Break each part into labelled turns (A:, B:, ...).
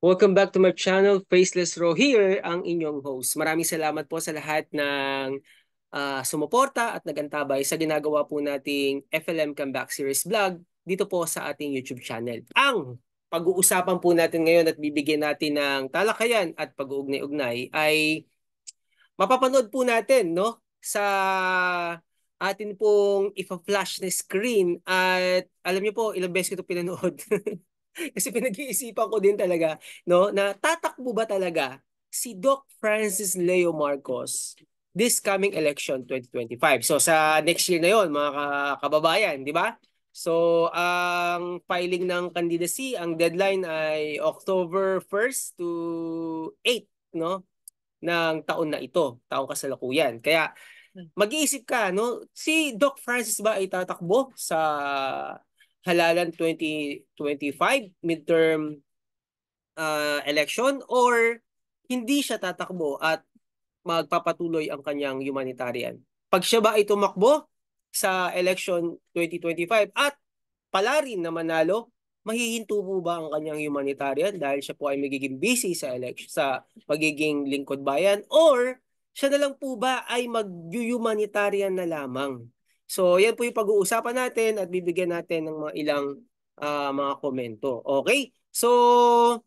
A: Welcome back to my channel, Faceless Ro here, ang inyong host. Maraming salamat po sa lahat ng sumuporta at nagantabay sa ginagawa po nating FLM Comeback Series vlog dito po sa ating YouTube channel. Ang pag-uusapan po natin ngayon at bibigyan natin ng talakayan at pag-uugnay-ugnay ay mapapanood po natin no sa atin pong ipa-flash na screen at alam niyo po ilang beses ko ito pinanood. Kasi pinag-iisipan ko din talaga, no, na tatakbo ba talaga si Doc Francis Leo Marcos this coming election 2025. So sa next year na 'yon, mga kababayan, di ba? So ang filing ng candidacy, ang deadline ay October 1st to 8, no, ng taon na ito, taong kasalukuyan. Kaya mag-iisip ka, no, si Doc Francis ba ay tatakbo sa halalan 2025 midterm election or hindi siya tatakbo at magpapatuloy ang kanyang humanitarian? Pag siya ba ay tumakbo sa election 2025 at pala rin na manalo, mahihinto po ba ang kanyang humanitarian dahil siya po ay magiging busy sa election, sa magiging lingkod bayan, or siya na lang po ba ay mag-humanitarian na lamang? So, yan po yung pag-uusapan natin at bibigyan natin ng mga ilang mga komento. Okay? So,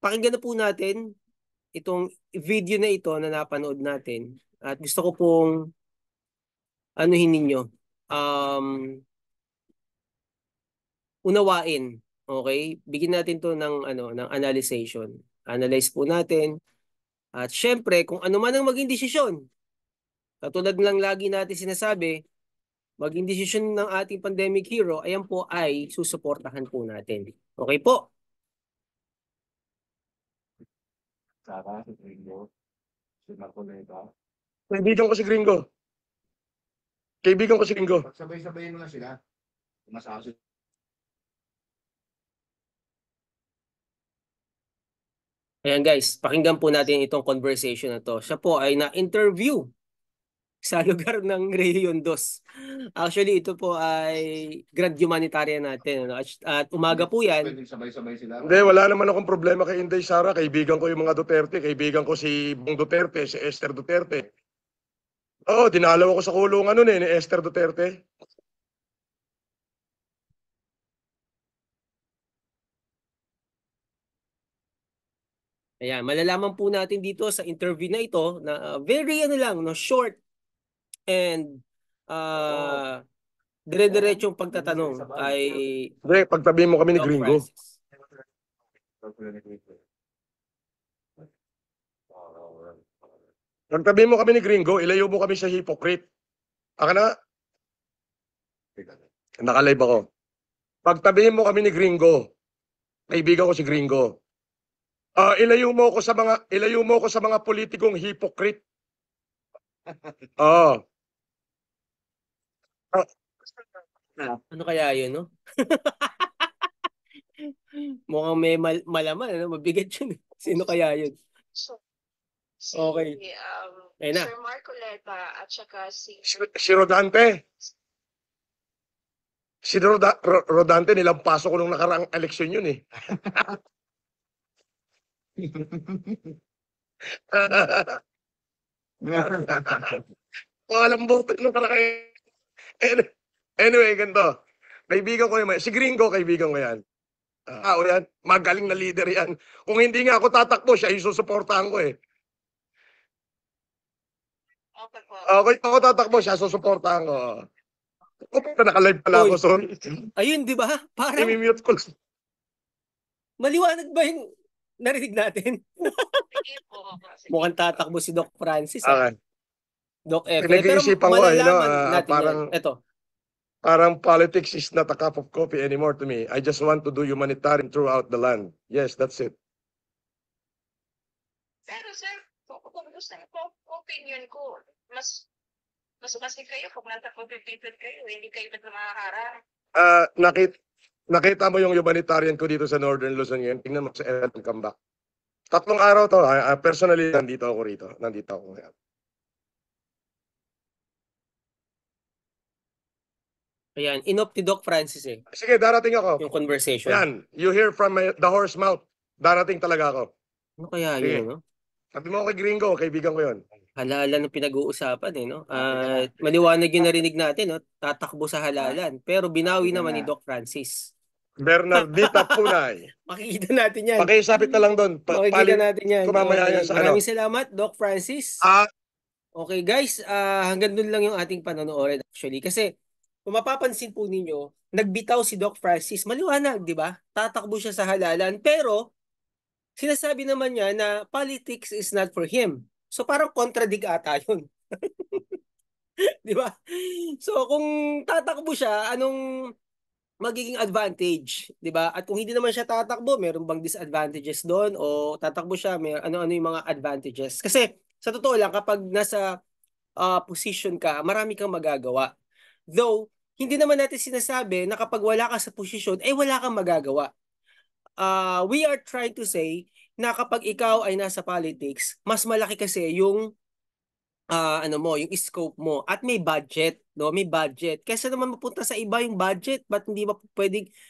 A: pakinggan na po natin itong video na ito na napanood natin at gusto ko pong anuhin ninyo. Unawain. Okay? Bigyan natin 'to ng ng analyzation. Analyze po natin at syempre kung ano man ang maging desisyon. Katulad lang lagi natin sinasabi, maging desisyon ng ating pandemic hero, ayan po ay susuportahan po natin. Okay po?
B: Sara, si Gringo, si Marcoleta.
C: Kaibigan ko si Gringo. Kaibigan ko si Gringo.
B: Pagsabay-sabayin mo na sila. Masasabi.
A: Ayan guys, pakinggan po natin itong conversation na to. Siya po ay na-interview sa lugar ng Rehiyon 2. Actually, ito po ay Grand Humanitarian natin. Ano? At umaga po yan.
B: Pwedeng sabay-sabay sila.
C: Hindi, wala naman akong problema kay Inday Sara. Kaibigan ko yung mga Duterte. Kaibigan ko si Bong Duterte, si Esther Duterte. Oo, dinalaw ako sa kulungan nun ni Esther Duterte.
A: Ayan, malalaman po natin dito sa interview na ito na very lang, no, short and dire-diretsong pagtatanong kay
C: Hindi, pagtabi mo kami ni
A: Doc
C: Gringo.
A: Francis.
C: Pagtabi mo kami ni Gringo, ilayo mo kami sa hypocrite. Aka na, naka-live ako. Pagtabi mo kami ni Gringo, kaibigan ko si Gringo. Ilayo mo ko sa mga politikong hypocrite. Oo.
A: Ano kaya yun, no? Mukhang may malaman, ano? Mabigat yun. Sino kaya yun?
D: Si
A: Okay. Ayun na.
D: Sir Marcoleta at saka si
C: Si Rodante. Si Rodante, nilampaso ko nung nakaraang eleksyon yun eh. Walang boto nung nakaraang. Anyway, ganito. Kaibigan ko naman. Si Gringo, kaibigan ko yan. Yan. Magaling na leader yan. Kung hindi nga ako tatakbo, siya yung susuportahan ko eh.
D: okay po.
C: Okay, ako tatakbo, siya susuportahan ko. Naka-live pala ako,
A: Oy.
C: sorry.
A: Ayun, di ba? Parang
C: I-mute ko lang.
A: maliwanag ba yung narinig natin?
D: Sige po. Sige.
A: Mukhang tatakbo si Doc Francis, ha?
C: Okay.
A: Doc F. Pero
C: Pinag-iisipan ko,
A: malalaman natin
C: parang,
A: yan. Ito.
C: parang politics is not a cup of coffee anymore to me. I just want to do humanitarian throughout the land. Yes, that's it.
D: Pero sir, kung gusto niyo po, opinion ko, mas kasi kayo kung nasa competitive kayo, hindi kayo na makaharap.
C: Nakita mo yung humanitarian ko dito sa Northern Luzon ngayon. Tingnan mo sa LM Comeback. 3 araw to. Personally, nandito ako rito. Nandito ako ngayon.
A: Ayan, inop ni Doc Francis eh.
C: Sige, darating ako.
A: Yung conversation.
C: Yan, you hear from the horse mouth. Darating talaga ako.
A: Ano kaya
C: Sige.
A: yun, no?
C: Sabi mo kay Gringo, kaibigan ko yun.
A: Halalan ng pinag-uusapan eh, no? At maliwanag yung narinig natin, no? Tatakbo sa halalan. Pero binawi naman ni Doc Francis.
C: Bernardita Punay.
A: Makikita natin yan.
C: Pakisapit na lang doon.
A: Makikita natin yan.
C: ko mamaya
A: Okay.
C: yan sa
A: Maraming salamat, Doc Francis. Okay guys, hanggang dun lang yung ating panonood actually. Kasi kung mapapansin po ninyo, nagbitaw si Doc Francis. Maliwanag, di ba? Tatakbo siya sa halalan. Pero sinasabi naman niya na politics is not for him. So parang contradict ata yun. Di ba? So kung tatakbo siya, anong magiging advantage, 'di ba? At kung hindi naman siya tatakbo, meron bang disadvantages doon o tatakbo siya, may ano-ano yung mga advantages? Kasi sa totoo lang kapag nasa position ka, marami kang magagawa. Though hindi naman natin sinasabi na kapag wala ka sa posisyon, eh wala kang magagawa. We are trying to say na kapag ikaw ay nasa politics, mas malaki kasi yung ano mo, yung scope mo at may budget, no? May budget. Kaysa naman mapunta sa iba yung budget, ba't hindi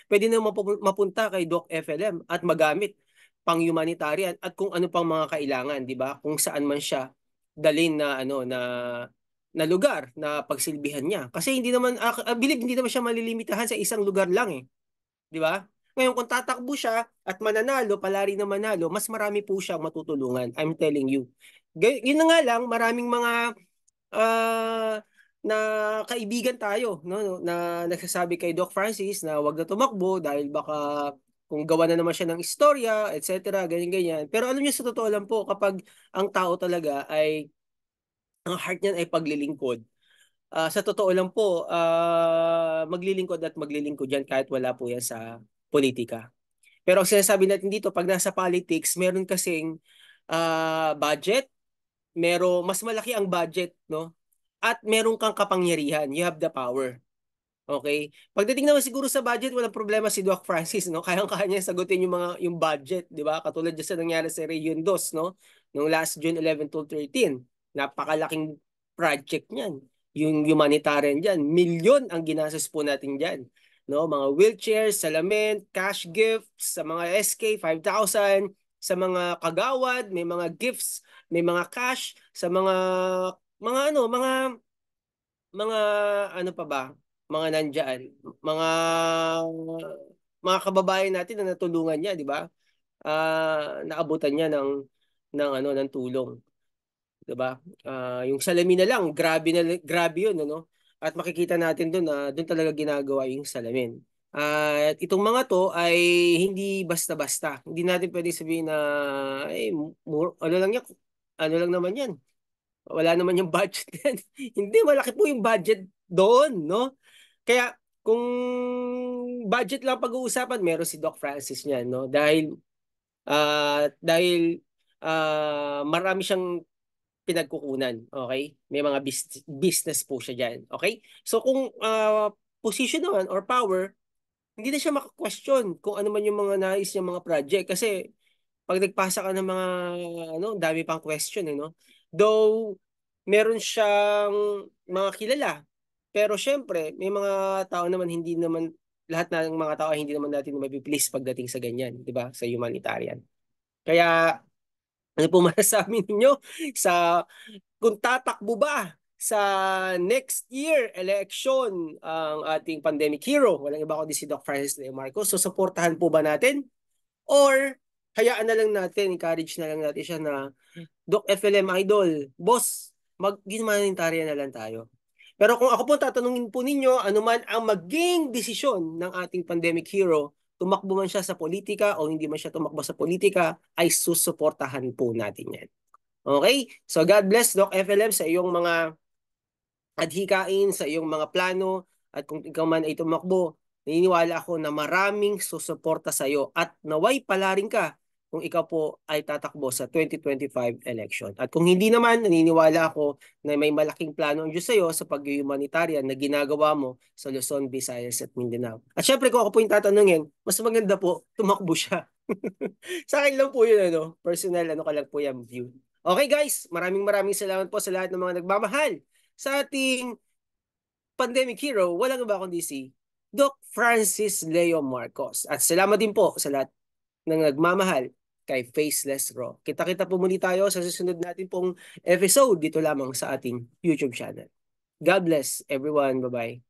A: pwede na mapunta kay Doc FLM at magamit pang humanitarian at kung ano pang mga kailangan, di ba? Kung saan man siya dalhin na ano na lugar na pagsilbihan niya. Kasi hindi naman believe hindi naman siya malilimitahan sa isang lugar lang eh, di ba? Ngayon kung tatakbo siya at mananalo, palari na manalo, mas marami po siyang matutulungan. I'm telling you. Yun na nga lang, maraming mga uh, na kaibigan tayo no na nagsasabi kay Doc Francis na wag na tumakbo dahil baka kung gawa na naman siya ng istorya, etc. ganyan-ganyan. Pero alam niyo sa totoo lang po kapag ang tao talaga ay ang heart niyan ay paglilingkod. Sa totoo lang po, maglilingkod at maglilingkod yan kahit wala po yan sa politika. Pero ang sinasabi natin dito, pag nasa politics, meron kasing budget, mas malaki ang budget, no? At meron kang kapangyarihan. You have the power. Okay? Pagdating naman siguro sa budget, walang problema si Doc Francis, no? Kayang-kaya niya sagutin yung budget, 'di ba? Katulad diyan sa nangyari sa Region 2, no? Noong last June 11 to 13. Napakalaking project niyan. Yung humanitarian diyan, milyon ang ginastos po natin diyan. No, mga wheelchairs, salamin, cash gifts sa mga SK 5,000, sa mga kagawad, may mga gifts, may mga cash sa mga ano pa ba? Mga nandiyan, mga kababayan natin na natulungan niya, di ba? Naabutan niya ng tulong, di ba? Yung salamin na lang, grabe 'yun, ano? At makikita natin doon na doon talaga ginagawa yung salamin. At itong mga to ay hindi basta-basta. Hindi natin pwedeng sabihin na ano lang yan, ano lang naman yan. Wala naman yung budget yan. Hindi, malaki po yung budget doon, no? Kaya kung budget lang pag-uusapan, meron si Doc Francis niyan, no? Dahil marami siyang pinagkukunan, okay? May mga business po siya diyan, okay? So kung position naman or power, hindi na siya maka-question kung ano man yung mga nais niyang mga project kasi pag nagpasa ka ng mga dami pang question no. Though meron siyang mga kilala, pero syempre may mga tao naman hindi naman lahat ng mga tao hindi naman natin mapi-please pagdating sa ganyan, 'di ba? Sa humanitarian. Kaya ano po masasabi ninyo sa kung tatakbo ba sa next year election ang ating pandemic hero? Walang iba kundi si Doc Francis Leo Marcos. So suportahan po ba natin? Or hayaan na lang natin, encourage na lang natin siya na Doc FLM Idol, boss, mag-humanitarian na lang tayo. Pero kung ako po tatanungin po ninyo, ano man ang maging desisyon ng ating pandemic hero, tumakbo man siya sa politika o hindi man siya tumakbo sa politika, ay susuportahan po natin yan. Okay? So God bless Doc FLM sa iyong mga adhikain, sa iyong mga plano, at kung ikaw man ay tumakbo, naniniwala ako na maraming susuporta sa iyo at naway palarin ka kung ikaw po ay tatakbo sa 2025 election. At kung hindi naman, naniniwala ako na may malaking plano ang Diyos sa iyo sa pag-humanitarian na ginagawa mo sa Luzon, Visayas at Mindanao. At syempre kung ako po yung tatanungin, mas maganda po tumakbo siya. Sa akin lang po yun, personal, ka lang po yung view. Okay guys, maraming salamat po sa lahat ng mga nagmamahal sa ating pandemic hero. Walang iba kundi si Doc Francis Leo Marcos. At salamat din po sa lahat ng nagmamahal kay Faceless Raw. Kita-kita po muli tayo sa susunod natin pong episode dito lamang sa ating YouTube channel. God bless everyone. Bye-bye.